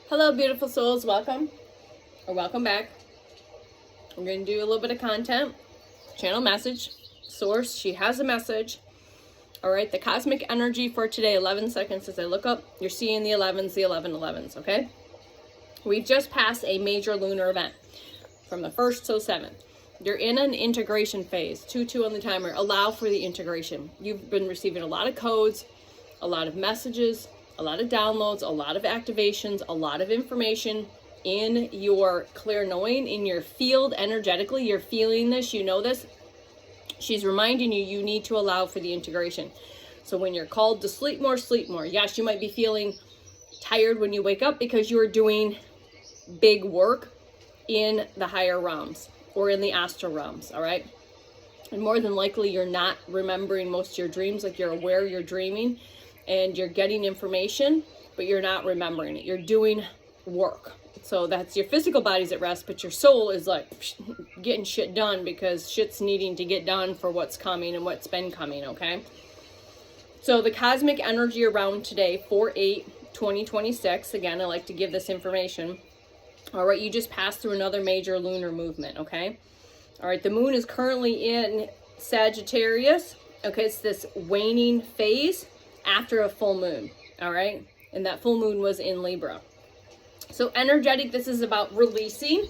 Hello, beautiful souls. Welcome or welcome back. I'm going to do a little bit of content. Channel message. Source, she has a message. All right, the cosmic energy for today, 11 seconds as I look up. You're seeing the 11s, the 1111s, okay? We've just passed a major lunar event from the 1st to 7th. You're in an integration phase. 2-2 on the timer. Allow for the integration. You've been receiving a lot of codes, a lot of messages, a lot of downloads, a lot of activations, a lot of information in your clear knowing, in your field energetically. You're feeling this, you know this. She's reminding you, you need to allow for the integration. So when you're called to sleep more, sleep more. Yes, you might be feeling tired when you wake up because you are doing big work in the higher realms or in the astral realms, all right? And more than likely, you're not remembering most of your dreams. Like, you're aware you're dreaming and you're getting information, but you're not remembering it. You're doing work. So that's your physical body's at rest, but your soul is like getting shit done because shit's needing to get done for what's coming and what's been coming, okay? So the cosmic energy around today, 4/8/2026, again, I like to give this information. All right, you just passed through another major lunar movement, okay? All right, the moon is currently in Sagittarius. Okay, it's this waning phase after a full moon, all right? And that full moon was in Libra. So energetic, this is about releasing.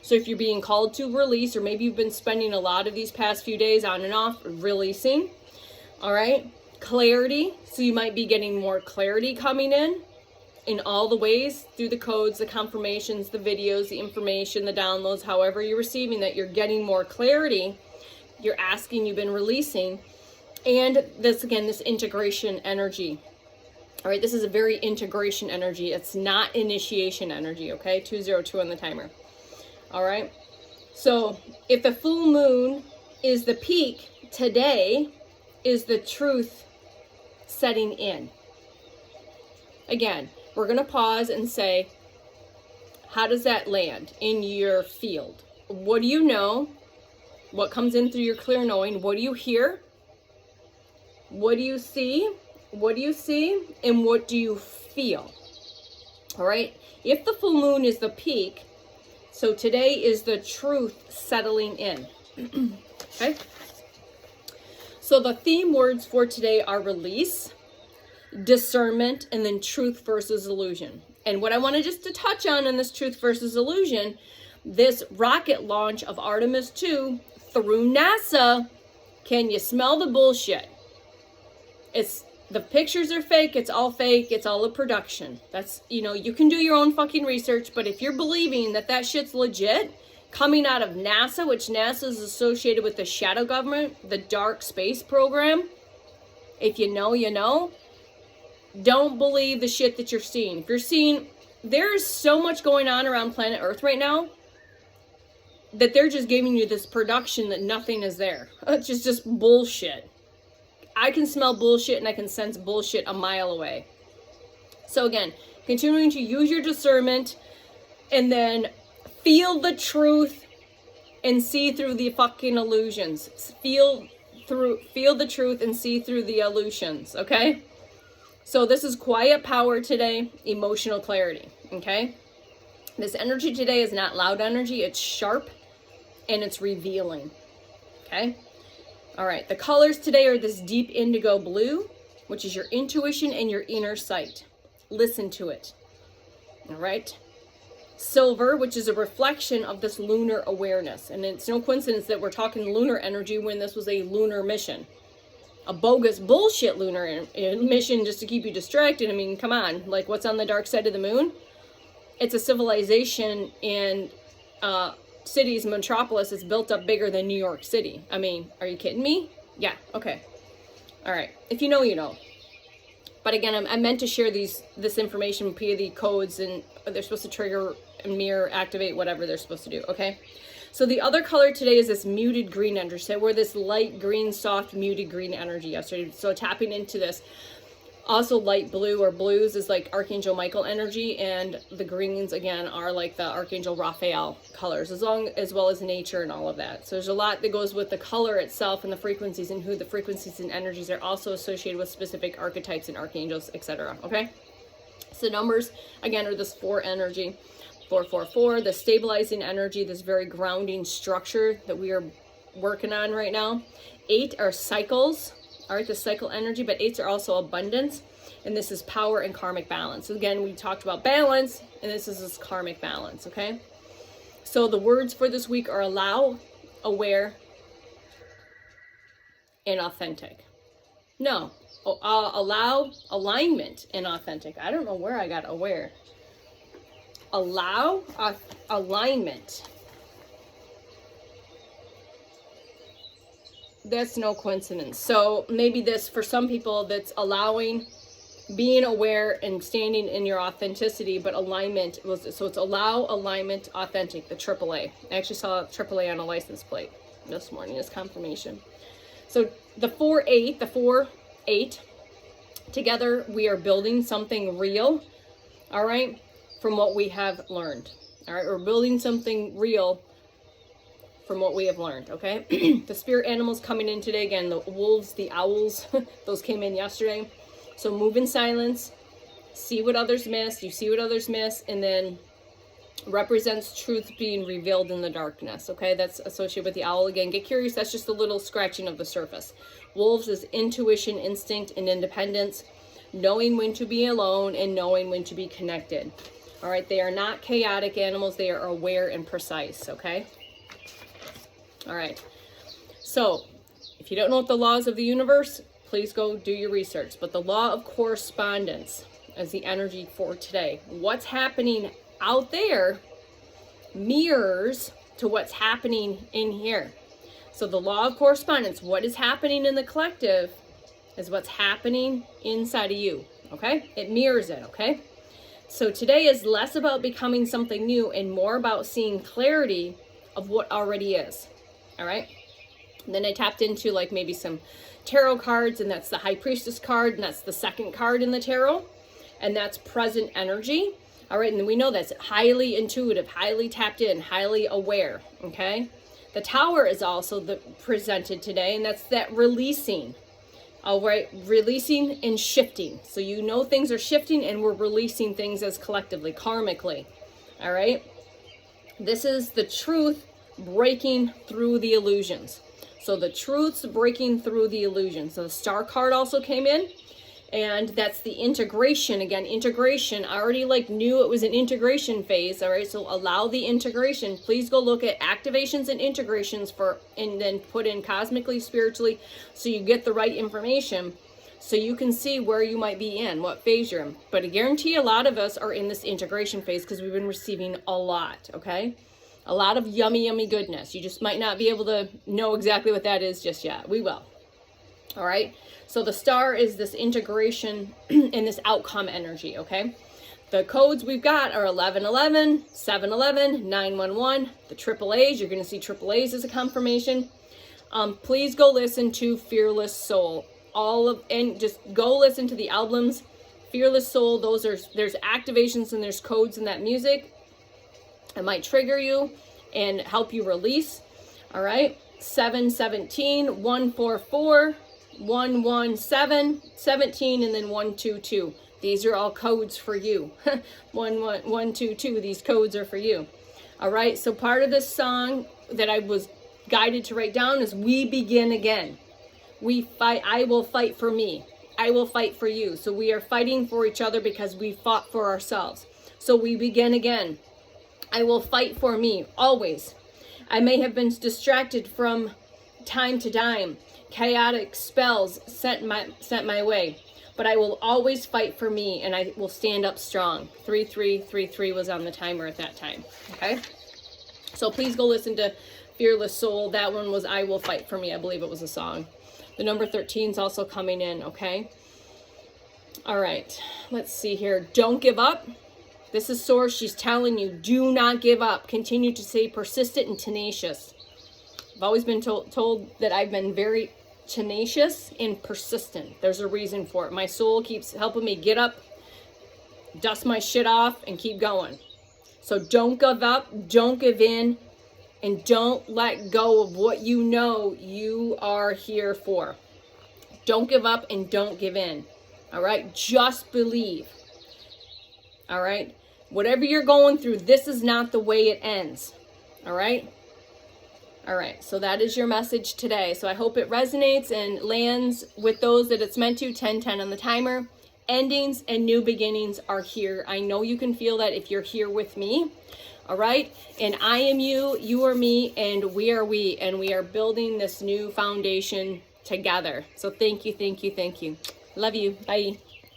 So if you're being called to release, or maybe you've been spending a lot of these past few days on and off releasing, all right? Clarity, so you might be getting more clarity coming in all the ways, through the codes, the confirmations, the videos, the information, the downloads, however you're receiving that, you're getting more clarity. You're asking, you've been releasing. And this, again, this integration energy. All right, this is a very integration energy. It's not initiation energy, okay? 202 on the timer. All right. So if the full moon is the peak, today is the truth setting in. Again, we're going to pause and say, how does that land in your field? What do you know? What comes in through your clear knowing? What do you hear? What do you see? What do you see? And what do you feel? All right. If the full moon is the peak, so today is the truth settling in. Okay. So the theme words for today are release, discernment, and then truth versus illusion. And what I wanted just to touch on in this truth versus illusion, this rocket launch of Artemis 2 through NASA, can you smell the bullshit? The pictures are fake, it's all fake, it's all a production. That's, you can do your own fucking research, but if you're believing that that shit's legit, coming out of NASA, which NASA is associated with the shadow government, the dark space program, if you know, you know. Don't believe the shit that you're seeing. If you're seeing, there's so much going on around planet Earth right now that they're just giving you this production that nothing is there. It's just bullshit. I can smell bullshit and I can sense bullshit a mile away. So again, continuing to use your discernment and then feel the truth and see through the fucking illusions. Feel the truth and see through the illusions, okay? So this is quiet power today, emotional clarity, okay? This energy today is not loud energy, it's sharp and it's revealing, okay? All right, the colors today are this deep indigo blue, which is your intuition and your inner sight. Listen to it, all right? Silver, which is a reflection of this lunar awareness. And it's no coincidence that we're talking lunar energy when this was a lunar mission. A bogus bullshit lunar mission just to keep you distracted. I mean, come on, like what's on the dark side of the moon? It's a civilization in cities, metropolis is built up bigger than New York City. I mean, are you kidding me? Yeah, okay. All right, if you know, you know. But again, I meant to share this information via the codes, and they're supposed to trigger, mirror, activate, whatever they're supposed to do, okay? So the other color today is this muted green energy. So we're this light green, soft, muted green energy yesterday. So tapping into this. Also light blue or blues is like Archangel Michael energy, and the greens again are like the Archangel Raphael colors, as well as nature and all of that. So there's a lot that goes with the color itself and the frequencies, and who the frequencies and energies are also associated with specific archetypes and archangels, etc. Okay? So the numbers, again, are this 4 energy. 444, the stabilizing energy, this very grounding structure that we are working on right now. 8 are cycles, all right, the cycle energy, but 8s are also abundance. And this is power and karmic balance. So again, we talked about balance, and this is this karmic balance, okay? So the words for this week are allow, aware, and authentic. No, allow, alignment, and authentic. I don't know where I got aware. Allow, alignment. That's no coincidence. So maybe this, for some people, that's allowing, being aware and standing in your authenticity, but alignment was, so it's allow, alignment, authentic, the AAA. I actually saw AAA on a license plate this morning as confirmation. So the 4-8, together we are building something real, all right, from what we have learned. All right, we're building something real from what we have learned, okay? The spirit animals coming in today, again, the wolves, the owls, those came in yesterday. So move in silence, see what others miss, you see what others miss, and then represents truth being revealed in the darkness, okay? That's associated with the owl. Again, get curious, that's just a little scratching of the surface. Wolves is intuition, instinct, and independence, knowing when to be alone and knowing when to be connected. All right, they are not chaotic animals, they are aware and precise, okay? All right, so if you don't know what the laws of the universe, please go do your research. But the law of correspondence is the energy for today. What's happening out there mirrors to what's happening in here. So the law of correspondence, what is happening in the collective is what's happening inside of you, okay? It mirrors it, okay? So today is less about becoming something new and more about seeing clarity of what already is, all right? And then I tapped into like maybe some tarot cards, and that's the High Priestess card, and that's the second card in the tarot, and that's present energy. All right, and we know that's highly intuitive, highly tapped in, highly aware, okay? The Tower is also presented today, and that's that releasing, all right? Releasing and shifting. So you know things are shifting, and we're releasing things as collectively, karmically, all right? This is the truth breaking through the illusions. So the truth's breaking through the illusion. So the Star card also came in, and that's the integration. Again, integration. I already knew it was an integration phase. All right, so allow the integration. Please go look at activations and integrations and then put in cosmically, spiritually, so you get the right information, so you can see where you might be in, what phase you're in. But I guarantee a lot of us are in this integration phase because we've been receiving a lot. Okay. A lot of yummy, yummy goodness. You just might not be able to know exactly what that is just yet. We will. All right. So the Star is this integration and this outcome energy. Okay. The codes we've got are 1111, 711, 911, the AAAs. You're going to see AAAs as a confirmation. Please go listen to Fearless Soul. And just go listen to the albums. Fearless Soul. There's activations and there's codes in that music. It might trigger you and help you release. All right. 717, 144, 117, 17, and then 122. These are all codes for you. 122. These codes are for you. All right. So part of this song that I was guided to write down is "We begin again." We fight. I will fight for me. I will fight for you. So we are fighting for each other because we fought for ourselves. So we begin again. I will fight for me, always. I may have been distracted from time to time, chaotic spells sent my way, but I will always fight for me, and I will stand up strong. 3333 was on the timer at that time, okay? So please go listen to Fearless Soul. That one was I Will Fight for Me. I believe it was a song. The number 13 is also coming in, okay? All right, let's see here. Don't give up. This is Source. She's telling you, do not give up. Continue to stay persistent and tenacious. I've always been told that I've been very tenacious and persistent. There's a reason for it. My soul keeps helping me get up, dust my shit off, and keep going. So don't give up, don't give in, and don't let go of what you know you are here for. Don't give up and don't give in. All right? Just believe. All right? Whatever you're going through, this is not the way it ends. All right? All right, so that is your message today. So I hope it resonates and lands with those that it's meant to. 10-10 on the timer. Endings and new beginnings are here. I know you can feel that if you're here with me. All right? And I am you, you are me, and we are we. And we are building this new foundation together. So thank you, thank you, thank you. Love you. Bye.